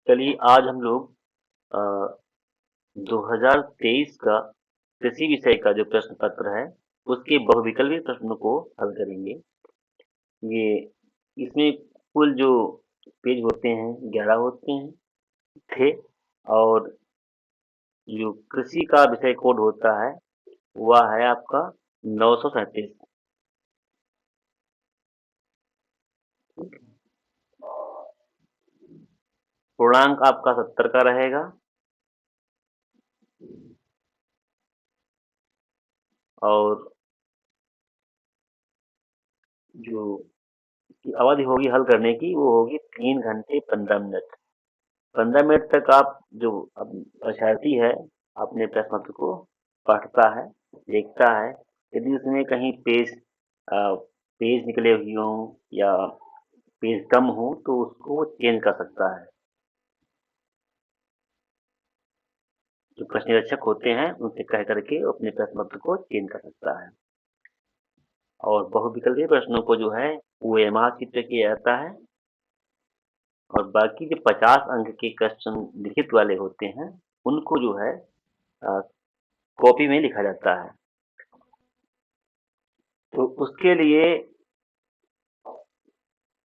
चलिए आज हम लोग अ, 2023 का कृषि विषय का जो प्रश्न पत्र है उसके बहुविकल्पी प्रश्नों को हल करेंगे। ये इसमें कुल जो पेज होते हैं 11 होते हैं थे और जो कृषि का विषय कोड होता है वह है आपका 937। पूर्णांक आपका 70 का रहेगा और जो की अवधि होगी हल करने की वो होगी 3 घंटे 15 मिनट। 15 मिनट तक आप जो परीक्षार्थी है अपने प्रश्न पत्र को पढ़ता है, देखता है। यदि उसमें कहीं पेज निकले हुए हों या पेज कम हो तो उसको वो चेंज कर सकता है। जो प्रश्न निरीक्षक होते हैं उनसे कह करके वो अपने प्रश्न पत्र को चेंज कर सकता है। और बहुविकल्पीय प्रश्नों को जो है OMR चित्र किया जाता है और बाकी जो 50 अंक के क्वेश्चन लिखित वाले होते हैं उनको जो है अ, कॉपी में लिखा जाता है। तो उसके लिए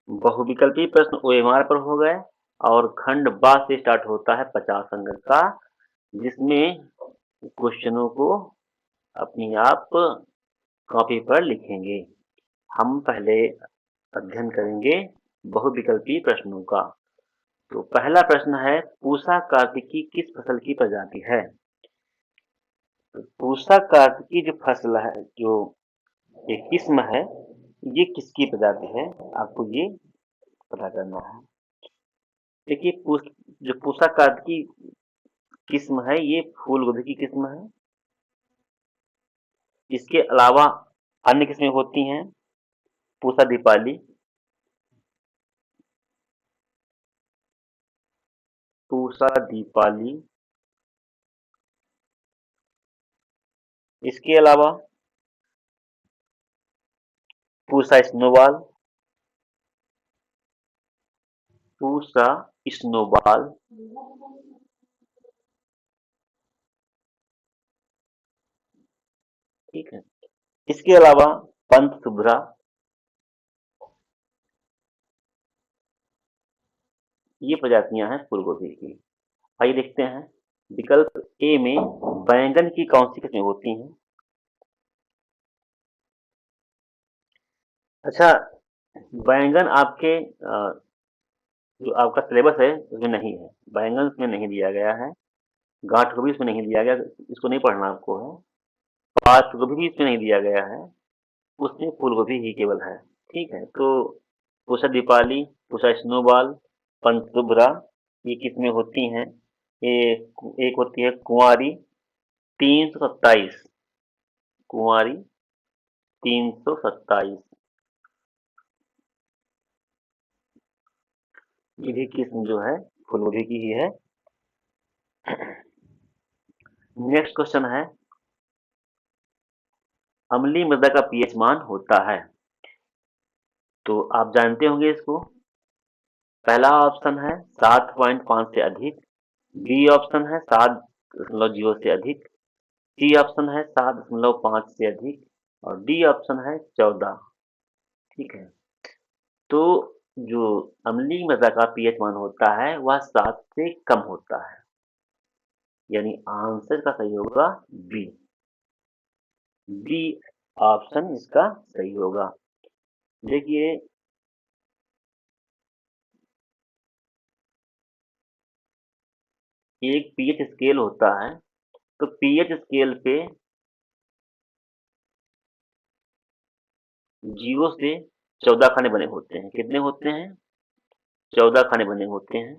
बहुविकल्पी प्रश्न OMR पर हो गए और खंड बा से स्टार्ट होता है 50 अंक का, जिसमें क्वेश्चनों को अपनी आप कॉपी पर लिखेंगे। हम पहले अध्ययन करेंगे बहुविकल्पी प्रश्नों का। तो पहला प्रश्न है पूसा कार्तिकी किस फसल की प्रजाति है? तो पूसा कार्तिकी जो फसल है, जो ये किस्म है, ये किसकी प्रजाति है? आपको ये पता करना है। देखिए जो पूसा कार्तिकी किस्म है ये फूल गोभी की किस्म है। इसके अलावा अन्य किस्में होती हैं पूसा दीपाली, पूसा दीपाली। इसके अलावा पूसा स्नोबॉल, पूसा स्नोबॉल। ठीक है। इसके अलावा पंत शुभ्रा। ये प्रजातियां हैं फूल गोभी की। आइए देखते हैं विकल्प ए में बैंगन की कौन सी किस्में होती हैं? अच्छा, बैंगन आपके जो आपका सिलेबस है उसमें नहीं है। बैंगन उसमें नहीं दिया गया है, गांठ गोभी इसमें नहीं दिया गया, इसको नहीं पढ़ना आपको है। पात गोभी भी इसमें नहीं दिया गया है, उसमें फूल गोभी ही केवल है। ठीक है, तो पूसा दीपाली, पूसा स्नोबॉल, पंतुब्रा ये किस्में होती हैं। ये एक होती है कुंवारी 327, कुंवारी 327। ये भी किस्म जो है फूल गोभी की ही है। नेक्स्ट क्वेश्चन है अम्लीय मृदा का पीएच मान होता है। तो आप जानते होंगे इसको। पहला ऑप्शन है 7.5 से अधिक, बी ऑप्शन है 7.0 से अधिक, सी ऑप्शन है 7.5 से अधिक और डी ऑप्शन है 14। ठीक है, तो जो अम्लीय मृदा का पीएच मान होता है वह 7 से कम होता है, यानी आंसर का सही होगा बी। बी ऑप्शन इसका सही होगा। देखिए एक पीएच स्केल होता है, तो पीएच स्केल पे 0 से 14 खाने बने होते हैं। कितने होते हैं? 14 खाने बने होते हैं।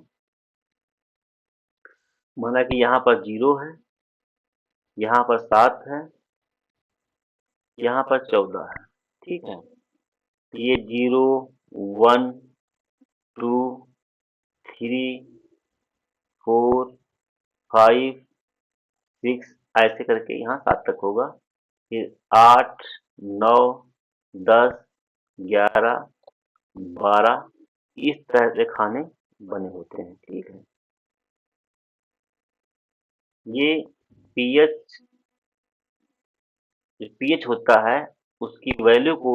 माना कि यहाँ पर 0 है, यहाँ पर 7 है, यहाँ पर 14 है। ठीक है, ये 0, 1, 2, 3, 4, 5, 6 ऐसे करके यहाँ 7 तक होगा। फिर 8, 9, 10, 11, 12 इस तरह से खाने बने होते हैं। ठीक है, ये पीएच जो पीएच होता है उसकी वैल्यू को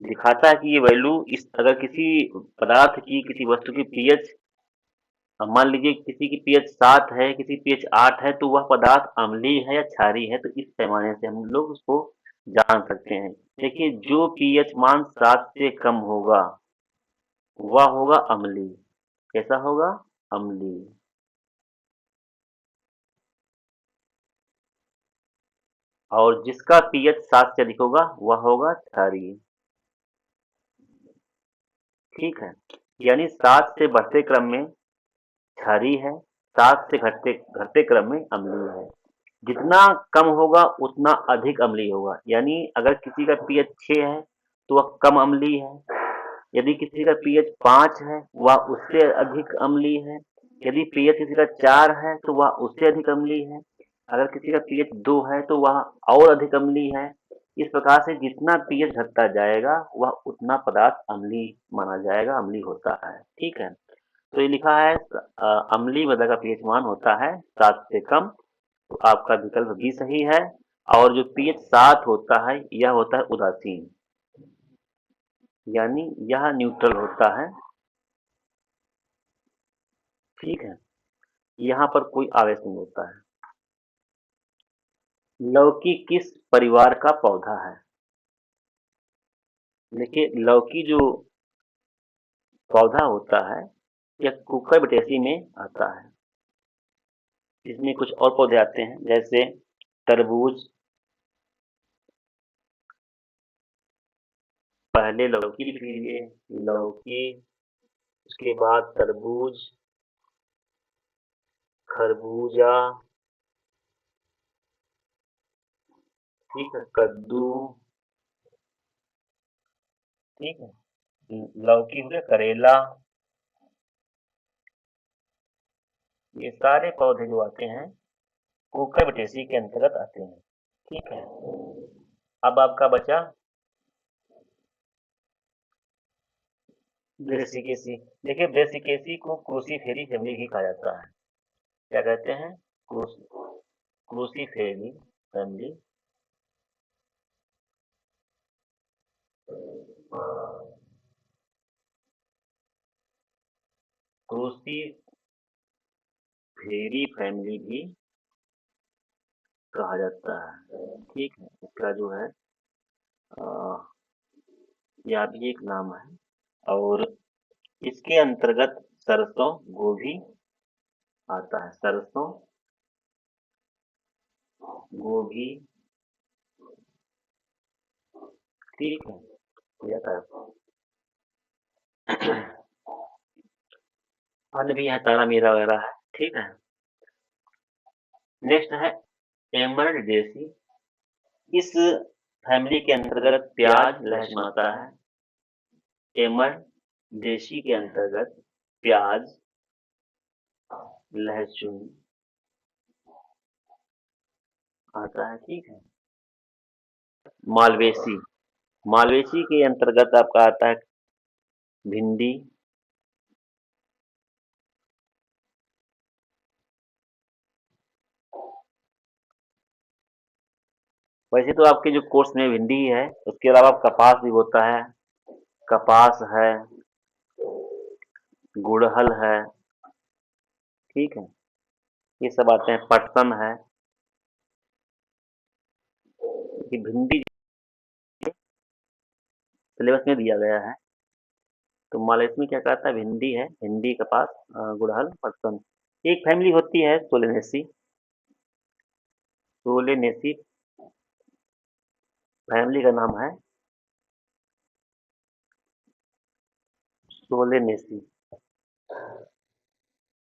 दिखाता है कि ये वैल्यू इस अगर किसी पदार्थ की किसी वस्तु की पीएच मान लीजिए किसी की पीएच 7 है, किसी की पीएच 8 है तो वह पदार्थ अम्लीय है या क्षारीय है, तो इस पैमाने से हम लोग उसको जान सकते हैं। देखिए जो पीएच मान 7 से कम होगा वह होगा अम्लीय। कैसा होगा? अम्लीय। और जिसका पीएच 7 से अधिक होगा वह होगा क्षारीय। ठीक है, यानी 7 से बढ़ते क्रम में क्षारीय है, 7 से घटते घटते क्रम में अम्लीय है। जितना कम होगा उतना अधिक अम्लीय होगा, यानी अगर किसी का पीएच 6 है तो वह कम अम्लीय है। यदि किसी का पीएच 5 है वह उससे अधिक अम्लीय है। यदि पीएच किसी का 4 है तो वह उससे अधिक अम्लीय है। अगर किसी का पीएच 2 है तो वह और अधिक अम्लीय है। इस प्रकार से जितना पीएच घटता जाएगा वह उतना पदार्थ अम्लीय माना जाएगा, अम्लीय होता है। ठीक है, तो ये लिखा है अम्लीय मृदा का पीएच मान होता है 7 से कम। तो आपका विकल्प बी सही है। और जो पीएच 7 होता है यह होता है उदासीन, यानी यह न्यूट्रल होता है। ठीक है, यहाँ पर कोई आवेश नहीं होता है। लौकी किस परिवार का पौधा है? देखिए लौकी जो पौधा होता है यह कुकुरबिटेसी में आता है। इसमें कुछ और पौधे आते हैं जैसे तरबूज। पहले लौकी लिख लीजिए, लौकी, उसके बाद तरबूज, खरबूजा, ठीक है, कद्दू, ठीक है, लौकी हो गया, करेला। ये सारे पौधे जो आते हैं कुकुरबिटेसी के अंतर्गत आते हैं। ठीक है, अब आपका बचा ब्रेसिकेसी। देखिए ब्रेसिकेसी को क्रूसीफेरी फैमिली भी कहा जाता है। क्या कहते हैं? क्रूसीफेरी फैमिली। क्रूसीफेरी फैमिली भी कहा जाता है। ठीक है, इसका जो है यह भी एक नाम है। और इसके अंतर्गत सरसों, गोभी आता है। सरसों, गोभी, ठीक है, यह आता है। अन्य भी है, तारा मीरा वगैरह है। ठीक है, नेक्स्ट है एमरल्ड देसी। इस फैमिली के अंतर्गत प्याज, लहसुन आता है। एमर देशी के अंतर्गत प्याज, लहसुन आता है। ठीक है, मालवेसी, मालवेसी के अंतर्गत आपका आता है भिंडी, वैसे तो आपके जो कोर्स में भिंडी ही है, उसके अलावा कपास भी होता है। कपास है, गुड़हल है, ठीक है, ये सब आते हैं। पटसन है। कि भिंडी सिलेबस में दिया गया है। तो मालवेसी में क्या कहता है? भिंडी है, भिंडी, कपास, गुड़हल, पटसन। एक फैमिली होती है सोलेनेसी। सोलेनेसी फैमिली का नाम है सोलेनेसी।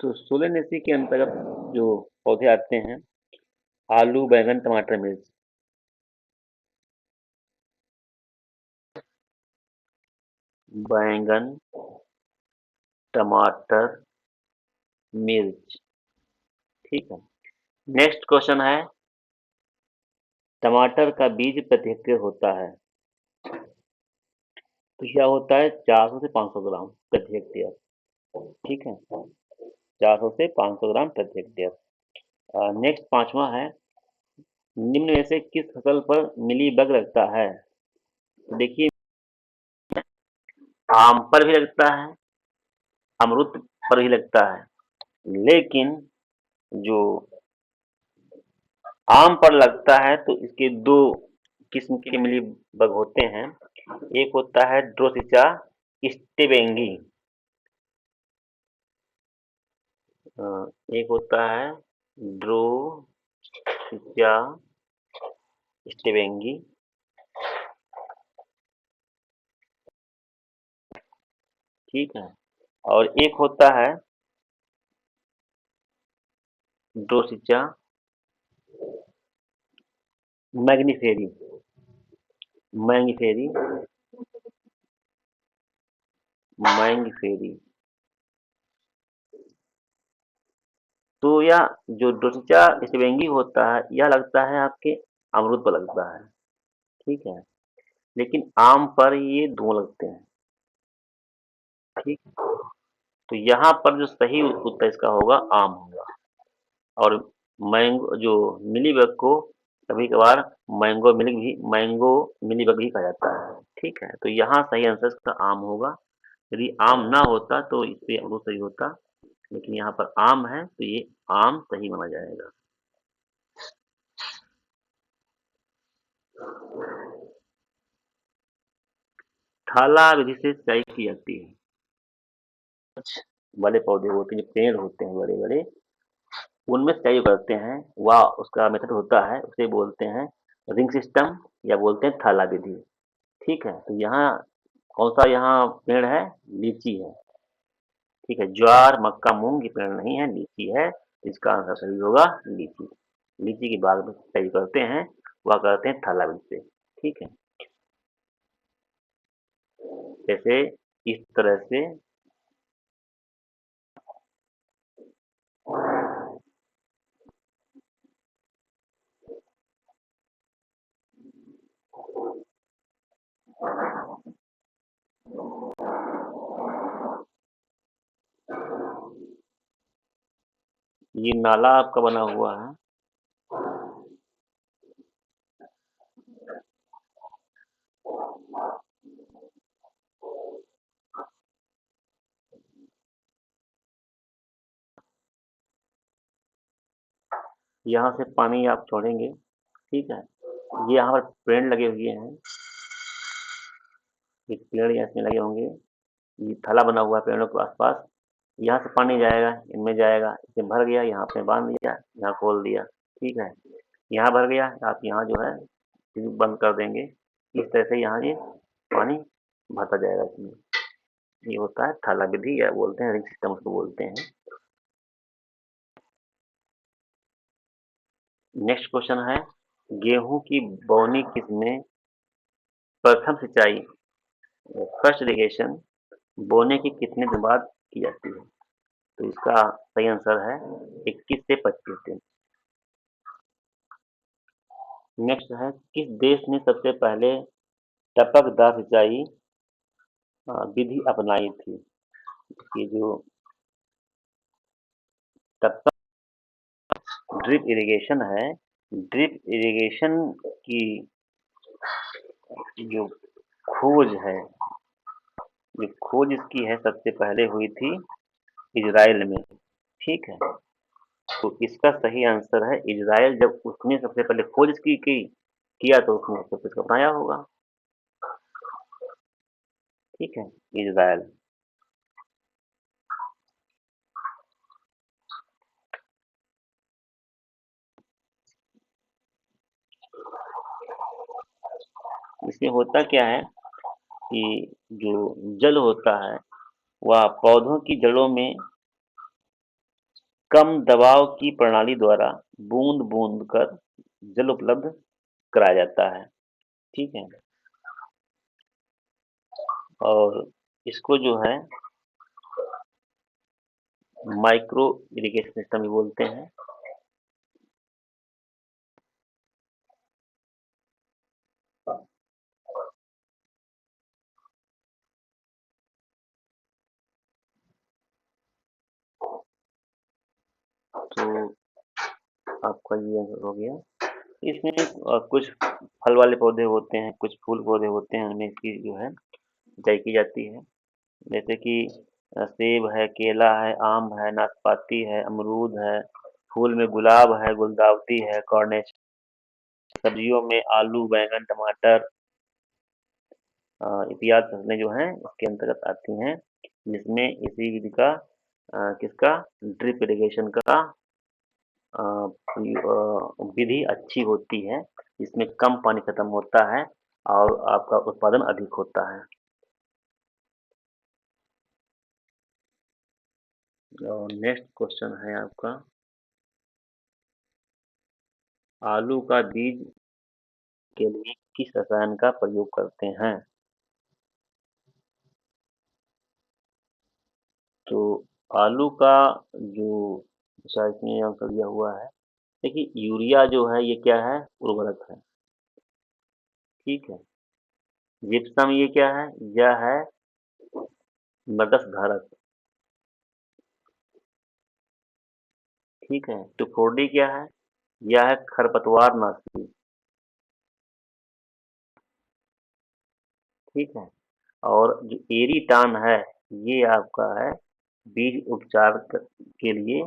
तो सोलेनेसी के अंतर्गत जो पौधे आते हैं आलू, बैंगन, टमाटर, मिर्च। बैंगन, टमाटर, मिर्च। ठीक है, नेक्स्ट क्वेश्चन है टमाटर का बीज प्रति हेक्टेयर होता है। तो क्या होता है? 400 से 500 ग्राम प्रति हेक्टेयर। ठीक है, 400 से 500 ग्राम प्रति हेक्टेयर। नेक्स्ट पांचवा है, निम्न में से किस फसल पर मिली बग लगता है? तो देखिए, आम पर भी लगता है, अमरूद पर भी लगता है, लेकिन जो आम पर लगता है तो इसके दो किस्म के मिली बग होते हैं। एक होता है ड्रोसिचा स्टेबेंगी, एक होता है ड्रोसिचा स्टेबेंगी, ठीक है। और एक होता है ड्रोसिचा मैग्निफेरी, मैंगिफेरी, मैंगिफेरी। तो यह जो ड्रोसिचा स्टेबेंगी होता है, यह लगता है आपके अमरूद पर लगता है, ठीक है। लेकिन आम पर ये दोनों लगते हैं, ठीक। तो यहाँ पर जो सही उत्तर इसका होगा आम होगा। और मैंगो जो मिलीबग को कभी-कभार मैंगो मिलीबग भी कहा जाता है, ठीक है। तो यहाँ सही आंसर इसका आम होगा। यदि आम ना होता तो इस पे अमरूद सही होता, लेकिन यहाँ पर आम है तो ये आम सही माना जाएगा। थाला विधि से सिंचाई की जाती है। कुछ बड़े पौधे होते हैं, जो पेड़ होते हैं बड़े-बड़े, उनमें सिंचाई करते हैं, वह उसका मेथड होता है, उसे बोलते हैं रिंग सिस्टम या बोलते हैं थाला विधि, ठीक है। तो यहाँ कौन-सा यहाँ पेड़ है? लीची है, ठीक है। ज्वार, मक्का, मूंग ये पेड़ नहीं है, लीची है। इसका आंसर सही होगा लीची। लीची की बाग में सिंचाई करते हैं, वह करते हैं थाला विधि से, ठीक है। जैसे इस तरह से ये नाला आपका बना हुआ है, यहाँ से पानी आप छोड़ेंगे, ठीक है। ये यहाँ पर पेड़ लगे हुए हैं, ये पेड़ यहाँ इसमें लगे होंगे, ये थला बना हुआ है पेड़ों के आसपास। यहाँ से पानी जाएगा, इनमें जाएगा, इसमें भर गया, यहाँ पे बांध दिया, यहाँ खोल दिया, ठीक है। यहाँ भर गया, आप यहाँ जो है ट्यूब बंद कर देंगे। इस तरह से यहाँ ये पानी भरता जाएगा इसमें। ये होता है थाला विधि या बोलते हैं रिंग सिस्टम उसको बोलते हैं। नेक्स्ट क्वेश्चन है, गेहूं की बोनी किसमें प्रथम सिंचाई फर्स्ट इरिगेशन बोने के कितने दिन बाद की जाती है? तो इसका सही आंसर है 21 से 25 दिन। नेक्स्ट है, किस देश ने सबसे पहले टपकदार सिंचाई विधि अपनाई थी? ये जो टपक ड्रिप इरिगेशन है, ड्रिप इरिगेशन की जो खोज है, जो खोज इसकी है सबसे पहले हुई थी इजराइल में, ठीक है। तो इसका सही आंसर है इजराइल। जब उसने सबसे पहले खोज इसकी की किया तो उसने सब कुछ अपनाया होगा, ठीक है, इजराइल। इसमें होता क्या है कि जो जल होता है वह पौधों की जड़ों में कम दबाव की प्रणाली द्वारा बूंद बूंद कर जल उपलब्ध कराया जाता है, ठीक है। और इसको जो है माइक्रो इरिगेशन सिस्टम भी बोलते हैं। तो आपका ये आंसर हो गया। इसमें कुछ फल वाले पौधे होते हैं, कुछ फूल पौधे होते हैं, उनमें इसकी जो है सिंचाई की जाती है। जैसे कि सेब है, केला है, आम है, नाशपाती है, अमरूद है, फूल में गुलाब है, गुलदाउदी है, कॉर्निश, सब्जियों में आलू, बैंगन, टमाटर इत्यादि फसलें जो हैं इसके अंतर्गत आती हैं, जिसमें इसी विधि का किसका ड्रिप इरिगेशन का विधि अच्छी होती है, इसमें कम पानी खत्म होता है और आपका उत्पादन अधिक होता है। और नेक्स्ट क्वेश्चन है आपका, आलू का बीज के लिए किस रसायन का प्रयोग करते हैं? तो आलू का जो शायद इसमें आंसर दिया हुआ है, देखिए यूरिया जो है ये क्या है, उर्वरक है, ठीक है। जिप्सम ये क्या है, यह है मृदस धारक, ठीक है। टुफोडी क्या है, यह है खरपतवार नाशी, ठीक है। और जो एरीटान है ये आपका है बीज उपचार के लिए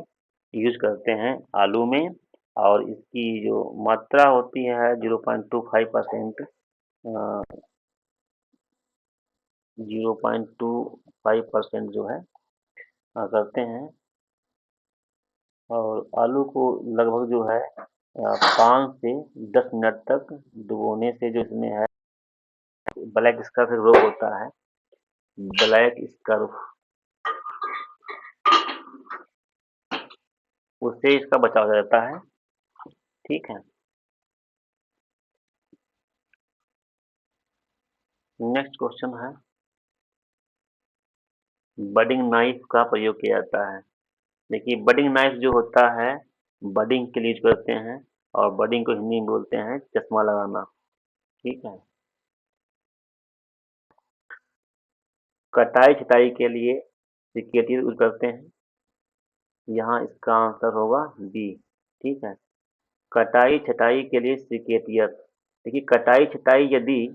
यूज करते हैं आलू में, और इसकी जो मात्रा होती है 0.25%, 0.25% जो है करते हैं। और आलू को लगभग जो है 5 से 10 मिनट तक डुबोने से जो इसमें है ब्लैक स्कर्फ एक रोग होता है, ब्लैक स्कर्फ, उससे इसका बचाव हो जाता है, ठीक है। नेक्स्ट क्वेश्चन है, बडिंग नाइफ का प्रयोग किया जाता है। देखिए बडिंग नाइफ जो होता है बडिंग के लिए यूज करते हैं, और बडिंग को हिंदी में बोलते हैं चश्मा लगाना, ठीक है। कटाई छटाई के लिए सिकेटिव यूज करते हैं, यहाँ इसका आंसर होगा बी, ठीक है। कटाई छटाई के लिए सिकेटियर, देखिए कटाई छटाई यदि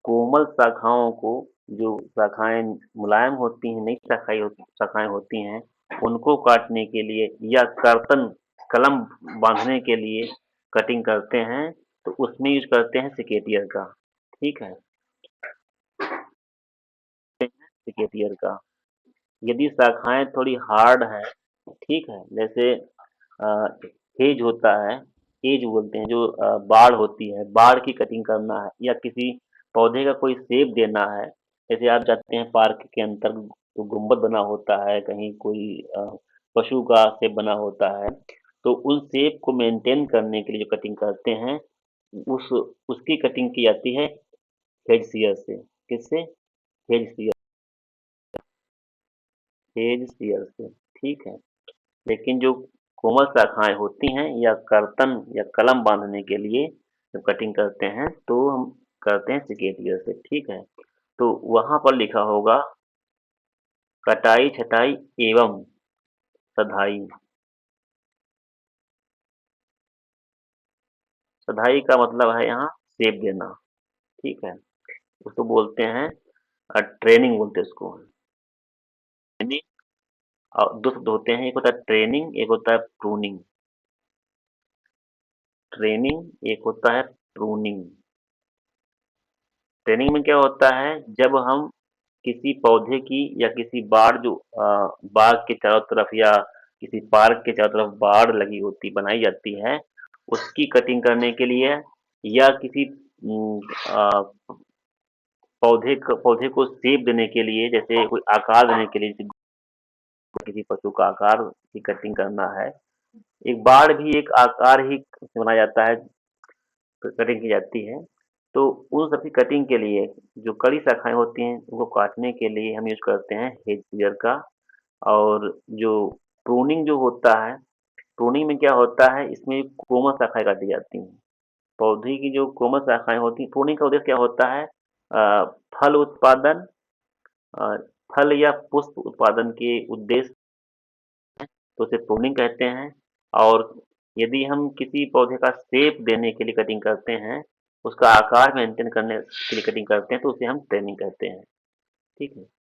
कोमल शाखाओं को, जो शाखाएं मुलायम होती हैं, नई शाखाएं होती हैं, उनको काटने के लिए या कर्तन कलम बांधने के लिए कटिंग करते हैं, तो उसमें यूज करते हैं सिकेटियर का, ठीक है, सिकेटियर का। यदि शाखाएं थोड़ी हार्ड है, ठीक है, जैसे हेज होता है, हेज बोलते हैं, जो बाढ़ होती है, बाढ़ की कटिंग करना है या किसी पौधे का कोई शेप देना है, जैसे आप जाते हैं पार्क के अंदर तो गुंबद बना होता है, कहीं कोई पशु का शेप बना होता है, तो उन शेप को मेंटेन करने के लिए जो कटिंग करते हैं, उस उसकी कटिंग की जाती है हेज सीयर से, किससे, हेज सीयर, हेज सीयर से, ठीक है। लेकिन जो कोमल शाखाएं होती हैं या कर्तन या कलम बांधने के लिए जब कटिंग करते हैं तो हम करते हैं सिकेटियर से, ठीक है। तो वहां पर लिखा होगा कटाई छटाई एवं सधाई, सधाई का मतलब है यहाँ शेप देना, ठीक है। उसको बोलते हैं ट्रेनिंग बोलते हैं उसको, ट्रेनिंग। और दो शब्द होते हैं, एक होता है ट्रेनिंग, एक होता है प्रूनिंग, ट्रेनिंग एक होता है प्रूनिंग। ट्रेनिंग में क्या होता है, जब हम किसी पौधे की या किसी बाड़ जो बाग के चारों तरफ या किसी पार्क के चारों तरफ बाड़ लगी होती बनाई जाती है, उसकी कटिंग करने के लिए या किसी पौधे को शेप देने के लिए, जैसे कोई आकार देने के लिए, जैसे किसी पशु का आकार की कटिंग करना है, एक बाड़ भी एक आकार ही से बनाया जाता है, कटिंग की जाती है। तो उन सबकी कटिंग के लिए जो कड़ी शाखाएं होती हैं उनको काटने के लिए हम यूज करते हैं हेज सीजर का। और जो प्रूनिंग जो होता है, प्रूनिंग में क्या होता है, इसमें कोमल शाखाएं काटी जाती हैं, पौधे की जो कोमल शाखाएं होती हैं। प्रूनिंग का उद्देश्य क्या होता है, फल उत्पादन, अ, फल या पुष्प उत्पादन के उद्देश्य, तो उसे प्रूनिंग कहते हैं। और यदि हम किसी पौधे का शेप देने के लिए कटिंग करते हैं, उसका आकार मेंटेन करने के लिए कटिंग करते हैं, तो उसे हम ट्रिमिंग कहते हैं। ठीक है?